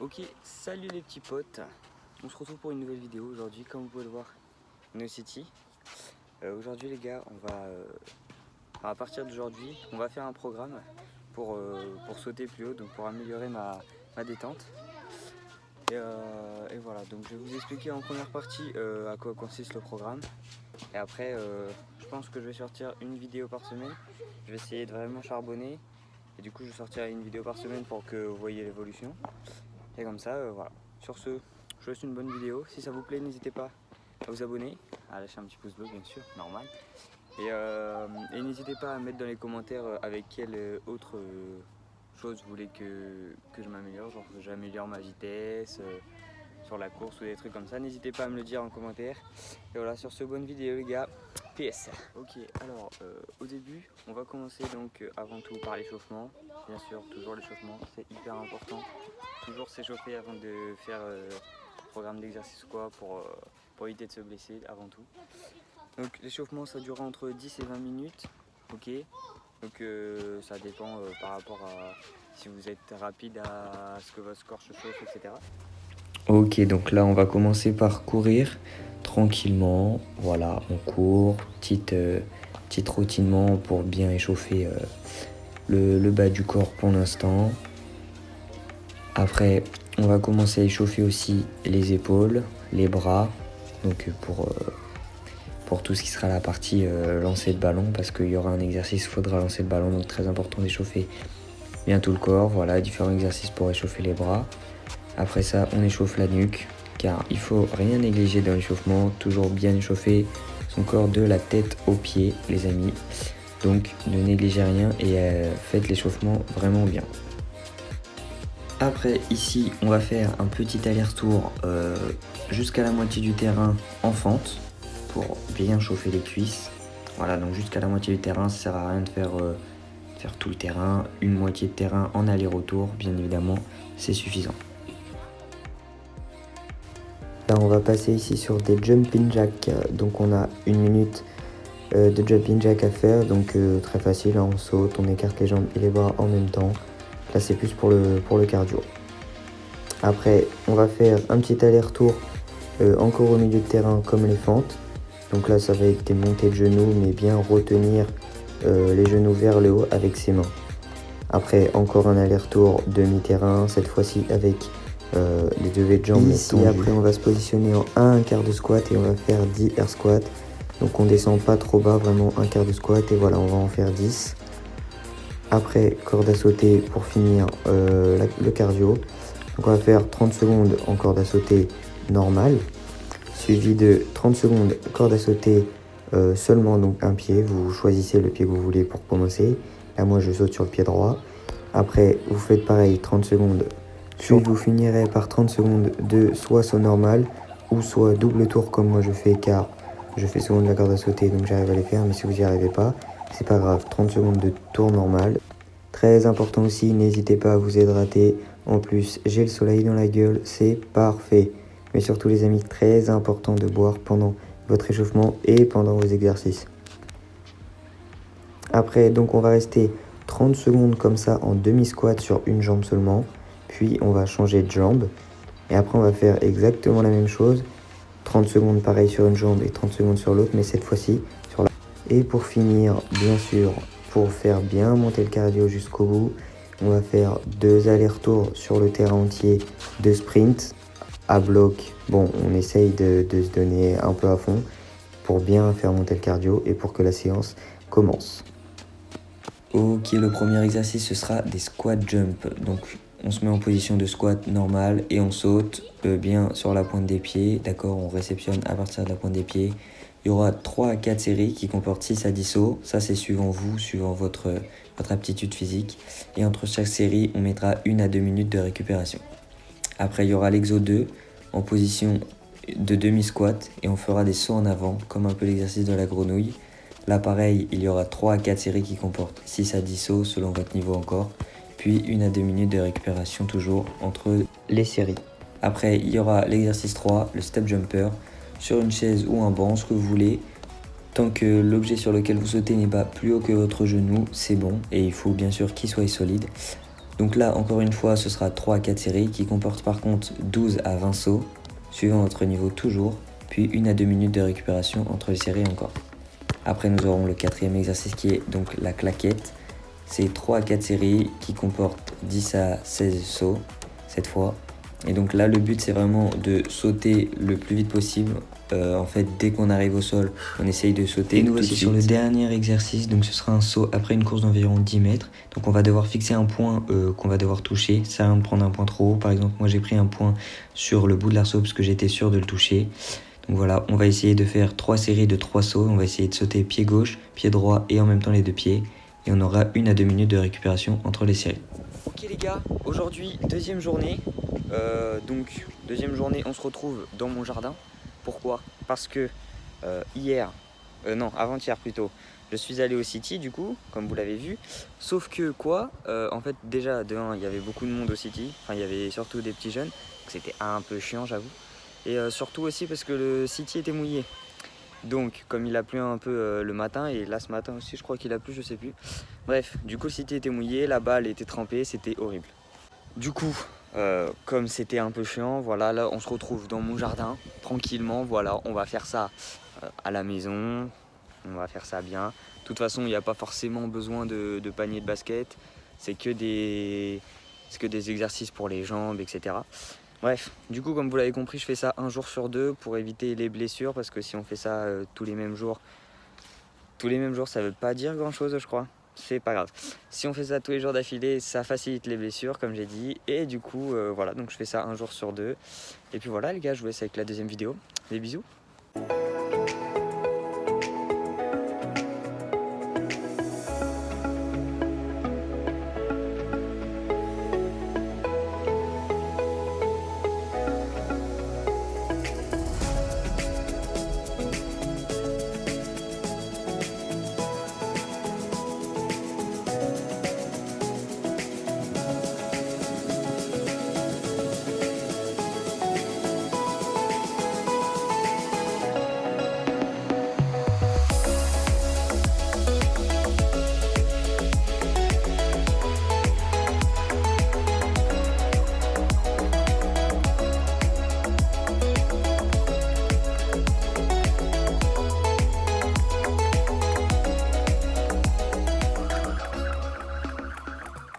Ok, salut les petits potes, on se retrouve pour une nouvelle vidéo aujourd'hui, comme vous pouvez le voir, No City. Aujourd'hui les gars, à partir d'aujourd'hui, on va faire un programme pour sauter plus haut, donc pour améliorer ma détente. Et voilà, donc je vais vous expliquer en première partie à quoi consiste le programme. Et après, je pense que je vais sortir une vidéo par semaine. Je vais essayer de vraiment charbonner. Et du coup, je sortirai une vidéo par semaine pour que vous voyez l'évolution. Et comme ça, voilà. Sur ce, je vous souhaite une bonne vidéo. Si ça vous plaît, n'hésitez pas à vous abonner, à lâcher un petit pouce bleu, bien sûr, normal. Et n'hésitez pas à mettre dans les commentaires avec quelle autre chose vous voulez que je m'améliore. Genre que j'améliore ma vitesse sur la course ou des trucs comme ça. N'hésitez pas à me le dire en commentaire. Et voilà, sur ce, bonne vidéo les gars. PS. Ok, alors au début, on va commencer donc avant tout par l'échauffement. Bien sûr, toujours l'échauffement, c'est hyper important. Toujours s'échauffer avant de faire le programme d'exercice quoi pour éviter de se blesser avant tout. Donc l'échauffement ça durera entre 10 et 20 minutes. Ok. Donc ça dépend par rapport à si vous êtes rapide à ce que votre corps se chauffe, etc. Ok, donc là on va commencer par courir tranquillement. Voilà, on court, petite routinement pour bien échauffer le bas du corps pour l'instant. Après, on va commencer à échauffer aussi les épaules, les bras, donc pour tout ce qui sera la partie lancer de ballon, parce qu'il y aura un exercice, il faudra lancer le ballon, donc très important d'échauffer bien tout le corps. Voilà, différents exercices pour échauffer les bras. Après ça, on échauffe la nuque, car il faut rien négliger dans l'échauffement, toujours bien échauffer son corps de la tête aux pieds, les amis. Donc ne négligez rien et faites l'échauffement vraiment bien. Après ici on va faire un petit aller-retour jusqu'à la moitié du terrain en fente pour bien chauffer les cuisses. Voilà, donc jusqu'à la moitié du terrain, ça sert à rien de faire tout le terrain. Une moitié de terrain en aller-retour, bien évidemment, c'est suffisant. Là on va passer ici sur des jumping jacks. Donc on a 1 minute de jumping jack à faire, donc très facile, hein, on saute, on écarte les jambes et les bras en même temps. Là c'est plus pour le cardio. Après on va faire un petit aller-retour encore au milieu de terrain comme les fentes. Donc là ça va être des montées de genoux, mais bien retenir les genoux vers le haut avec ses mains. Après encore un aller-retour demi-terrain, cette fois-ci avec les levées de jambes. Ici après on va se positionner en 1/4 de squat et on va faire 10 air squat. Donc on descend pas trop bas, vraiment 1/4 de squat et voilà, on va en faire 10. Après corde à sauter pour finir le cardio. Donc on va faire 30 secondes en corde à sauter normale, suivi de 30 secondes corde à sauter seulement donc un pied. Vous choisissez le pied que vous voulez pour commencer. Là moi je saute sur le pied droit. Après vous faites pareil 30 secondes. Puis vous finirez par 30 secondes de soit saut normal ou soit double tour comme moi je fais, car je fais souvent de la corde à sauter donc j'arrive à les faire, mais si vous n'y arrivez pas, c'est pas grave, 30 secondes de tour normal. Très important aussi, n'hésitez pas à vous hydrater. En plus, j'ai le soleil dans la gueule, c'est parfait. Mais surtout les amis, très important de boire pendant votre échauffement et pendant vos exercices. Après, donc on va rester 30 secondes comme ça en demi-squat sur une jambe seulement. Puis on va changer de jambe. Et après on va faire exactement la même chose. 30 secondes pareil sur une jambe et 30 secondes sur l'autre, mais cette fois-ci sur la... Et pour finir, bien sûr, pour faire bien monter le cardio jusqu'au bout, on va faire 2 allers-retours sur le terrain entier de sprint à bloc. Bon, on essaye de se donner un peu à fond pour bien faire monter le cardio et pour que la séance commence. Ok, le premier exercice ce sera des squat jump. Donc on se met en position de squat normal et on saute bien sur la pointe des pieds. D'accord, on réceptionne à partir de la pointe des pieds. Il y aura 3 à 4 séries qui comportent 6 à 10 sauts. Ça c'est suivant vous, suivant votre aptitude physique. Et entre chaque série, on mettra 1 à 2 minutes de récupération. Après il y aura l'exo 2 en position de demi-squat et on fera des sauts en avant comme un peu l'exercice de la grenouille. Là pareil, il y aura 3 à 4 séries qui comportent 6 à 10 sauts selon votre niveau encore. Puis 1 à 2 minutes de récupération toujours entre les séries. Après il y aura l'exercice 3, le step jumper, sur une chaise ou un banc, ce que vous voulez. Tant que l'objet sur lequel vous sautez n'est pas plus haut que votre genou, c'est bon. Et il faut bien sûr qu'il soit solide. Donc là, encore une fois, ce sera 3 à 4 séries qui comportent par contre 12 à 20 sauts, suivant votre niveau toujours, puis 1 à 2 minutes de récupération entre les séries encore. Après, nous aurons le 4e exercice qui est donc la claquette. C'est 3 à 4 séries qui comportent 10 à 16 sauts cette fois. Et donc là, le but, c'est vraiment de sauter le plus vite possible. En fait, dès qu'on arrive au sol, on essaye de sauter. Et nous voici sur le dernier exercice. Donc ce sera un saut après une course d'environ 10 mètres. Donc on va devoir fixer un point qu'on va devoir toucher. Ça sert à rien de prendre un point trop haut. Par exemple, moi j'ai pris un point sur le bout de l'arceau parce que j'étais sûr de le toucher. Donc voilà, on va essayer de faire 3 séries de 3 sauts. On va essayer de sauter pied gauche, pied droit et en même temps les 2 pieds. Et on aura 1 à 2 minutes de récupération entre les séries. Ok les gars, aujourd'hui deuxième journée. Donc deuxième journée, on se retrouve dans mon jardin. Pourquoi? Parce que avant-hier plutôt, je suis allé au City du coup, comme vous l'avez vu. Sauf que quoi, en fait déjà de 1, il y avait beaucoup de monde au City. Enfin il y avait surtout des petits jeunes. C'était un peu chiant j'avoue. Et surtout aussi parce que le City était mouillé. Donc comme il a plu un peu le matin, et là ce matin aussi je crois qu'il a plu, je sais plus. Bref, du coup le City était mouillé, la balle était trempée, c'était horrible. Du coup, comme c'était un peu chiant, voilà, là on se retrouve dans mon jardin, tranquillement, voilà, on va faire ça à la maison, on va faire ça bien. De toute façon, il n'y a pas forcément besoin de panier de basket, c'est que des exercices pour les jambes, etc. Bref, du coup, comme vous l'avez compris, je fais ça un jour sur 2 pour éviter les blessures, parce que si on fait ça tous les mêmes jours, ça veut pas dire grand chose, je crois. C'est pas grave. Si on fait ça tous les jours d'affilée, ça facilite les blessures, comme j'ai dit. Et du coup, voilà, donc je fais ça un jour sur 2. Et puis voilà, les gars, je vous laisse avec la deuxième vidéo. Des bisous.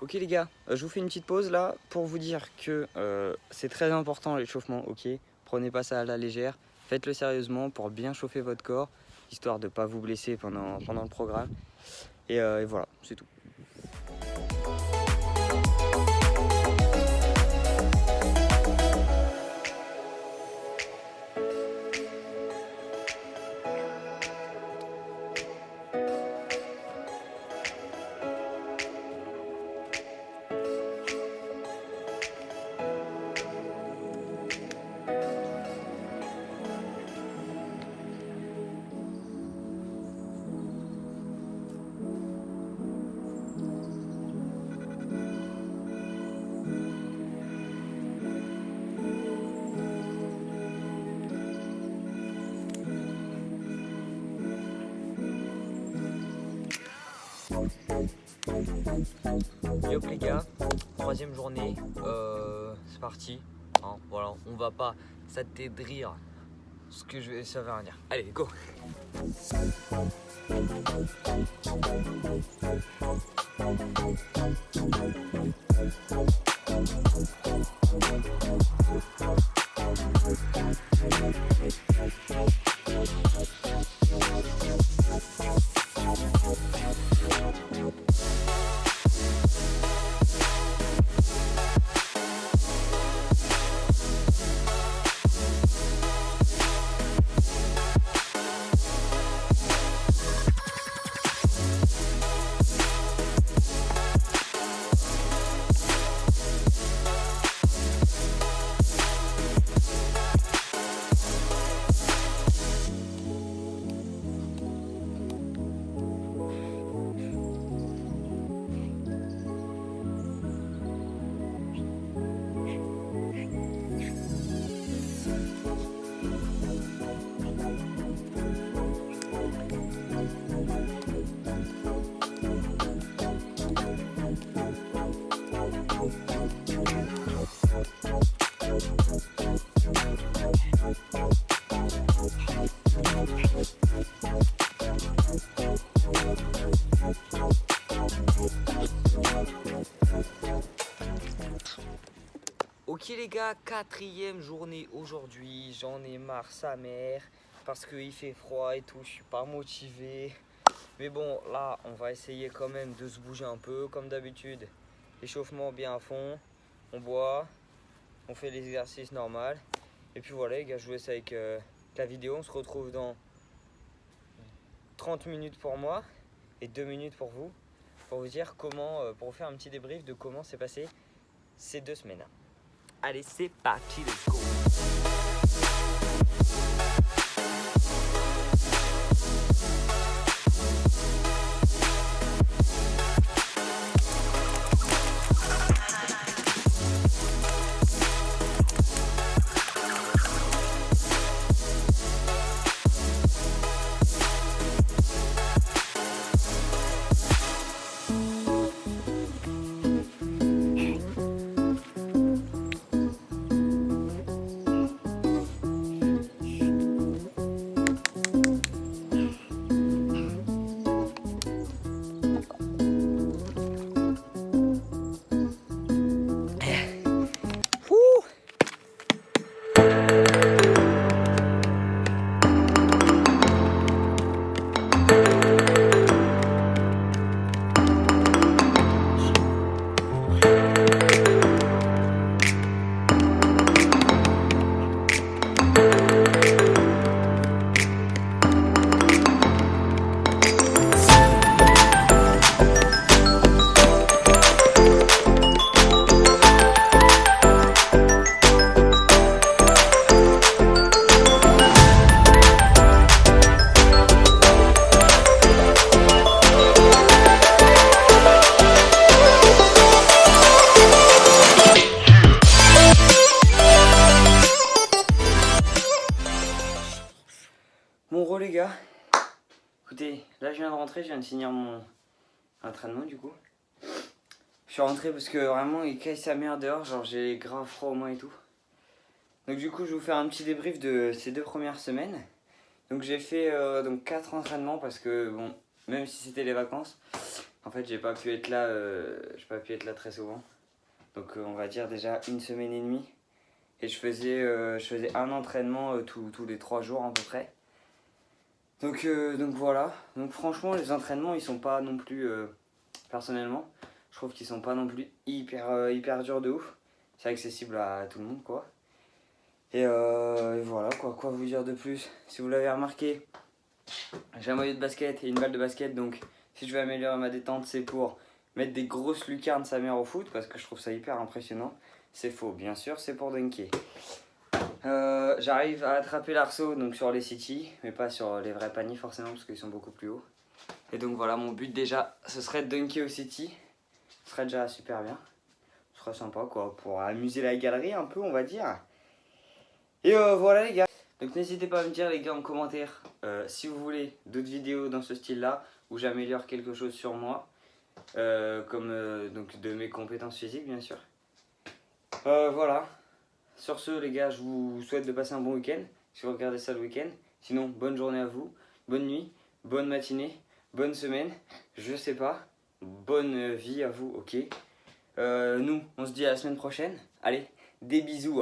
Ok les gars, je vous fais une petite pause là pour vous dire que c'est très important l'échauffement, ok? Prenez pas ça à la légère, faites-le sérieusement pour bien chauffer votre corps, histoire de ne pas vous blesser pendant le programme. Et voilà, c'est tout. Yop les gars, troisième journée, c'est parti. Hein, voilà, on va pas s'attendrir ce que ça veut rien dire. Allez, go. Ok les gars, 4e journée aujourd'hui, j'en ai marre sa mère parce qu'il fait froid et tout, je suis pas motivé. Mais bon, là on va essayer quand même de se bouger un peu comme d'habitude. Échauffement bien à fond, on boit, on fait les exercices normaux. Et puis voilà les gars, je vous laisse avec la vidéo, on se retrouve dans 30 minutes pour moi et 2 minutes pour vous dire comment, pour vous faire un petit débrief de comment s'est passé ces 2 semaines. Allez, c'est parti, let's go. Bon gros les gars, écoutez, là je viens de rentrer, je viens de finir mon entraînement du coup. Je suis rentré parce que vraiment il caille sa mère dehors, genre j'ai grave froid au moins et tout. Donc du coup je vais vous faire un petit débrief de ces 2 premières semaines. Donc j'ai fait donc 4 entraînements parce que bon, même si c'était les vacances, en fait j'ai pas pu être là très souvent. Donc on va dire déjà 1 semaine et demie. Et je faisais un entraînement tous les 3 jours à peu près. Donc voilà, donc franchement les entraînements ils sont pas non plus, personnellement, je trouve qu'ils sont pas non plus hyper durs de ouf. C'est accessible à tout le monde quoi. Et voilà quoi vous dire de plus. Si vous l'avez remarqué, j'ai un maillot de basket et une balle de basket, donc si je veux améliorer ma détente c'est pour mettre des grosses lucarnes sa mère au foot parce que je trouve ça hyper impressionnant. C'est faux bien sûr, c'est pour dunker. J'arrive à attraper l'arceau donc sur les city, mais pas sur les vrais paniers forcément parce qu'ils sont beaucoup plus hauts. Et donc voilà, mon but déjà, ce serait de dunker au city. Ce serait déjà super bien. Ce serait sympa quoi, pour amuser la galerie un peu on va dire. Et voilà les gars. Donc n'hésitez pas à me dire les gars en commentaire si vous voulez d'autres vidéos dans ce style là, où j'améliore quelque chose sur moi. Comme donc de mes compétences physiques bien sûr. Voilà. Sur ce les gars, je vous souhaite de passer un bon week-end, si vous regardez ça le week-end. Sinon, bonne journée à vous, bonne nuit, bonne matinée, bonne semaine, je sais pas, bonne vie à vous, ok. Nous, on se dit à la semaine prochaine. Allez, des bisous.